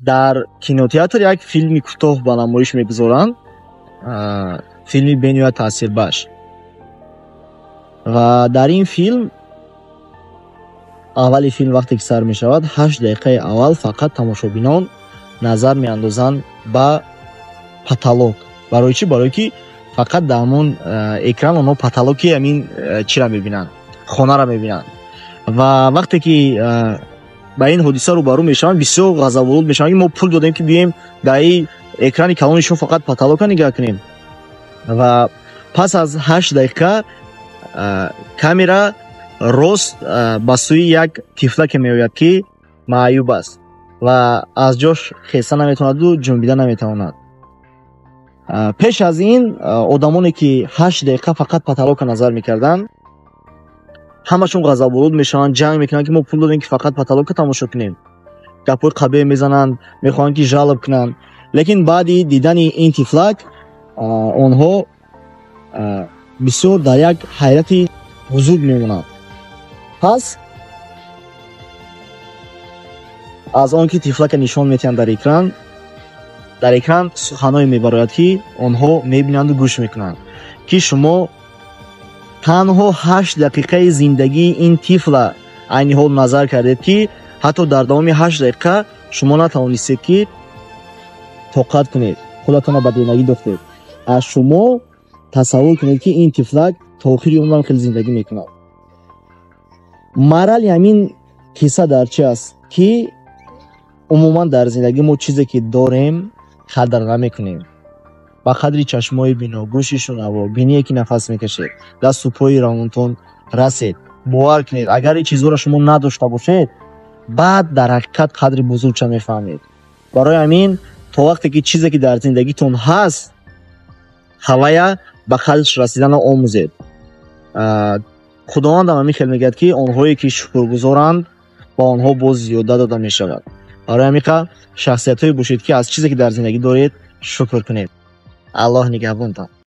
дар кинотеатр як филми кӯтоҳ ба намоиш мегузоранд, филми бениҳоят таъсирбахш. ва дар ин филм аввали филм вақте ки сар мешавад, 8 дақиқаи аввал фақат тамошобинон назар меандозанд ба паталок. Барои чӣ? Барое ки фақат дар ҳамон экран онҳо паталоки ҳамин чиро мебинанд, хонаро мебинанд. Ва вақте ки ба ин ҳодиса рӯбарӯ мешаванд, бисёр ғазаболуд мешаванд ки мо пул додем ки бием дар ин экрани калони шумо фақат паталока нигоҳ кунем. Ва пас аз 8 дақиқа камера рост ба сӯи як тифлаке меояд ки маъюб аст ва аз ҷош хеста наметавонаду ҷунбида наметавонад. пеш аз ин одамоне ки 8 дақиқа фақат паталока назар мекарданд, ҳамашон ғазаболуд мешаванд, ҷанг мекунанд ки мо пул додем ки фақат паталока тамошо кунем. гапҳои қабеҳ мезананд, мехоҳанд ки жалб кунанд. Лекин баъди дидани ин тифлак онҳо бисёр дар як ҳайрати бузург мемонанд. пас аз он ки тифлака нишон метиҳанд дар экран суханое мебарояд ки онҳо мебинанду гӯш мекунанд ки шумо танҳо 8 дақиқаи зиндагии ин тифла айни ҳол назар кардед ки ҳатто дар давоми 8 дақиқа шумо натавонистед ки тоқат кунед, худатонро ба денагӣ дохтед. аз шумо тасаввур кунед ки ин тифлак то охири умрам хеле зиндагӣ мекунад. марали ҳамин қисса дар чи аст ки умуман дар зиндагӣ мо чизе ки дорем қадр намекунем. ба қадри чашмои бино, гӯши шунаво, биние ки нафас мекашед, дасту пои равонтон расед. бовар кунед, агар ин чизҳоро шумо надошта бошед, баъд дар ҳақиқат қадри бузургша мефаҳмед. барои ҳамин то вақте ки чизе ки дар зиндагитон ҳаст, ҳавая ба қадрш расиданро омӯзед. худовандам ҳамин хел мегӯяд ки онҳое ки шукргузоранд ба онҳо боз зиёда дода мешавад. барои ҳамин қа шахсиятҳое бошед ки аз чизе ки дар зиндагӣ доред шукр кунед. аллоҳ нигаҳбонтон.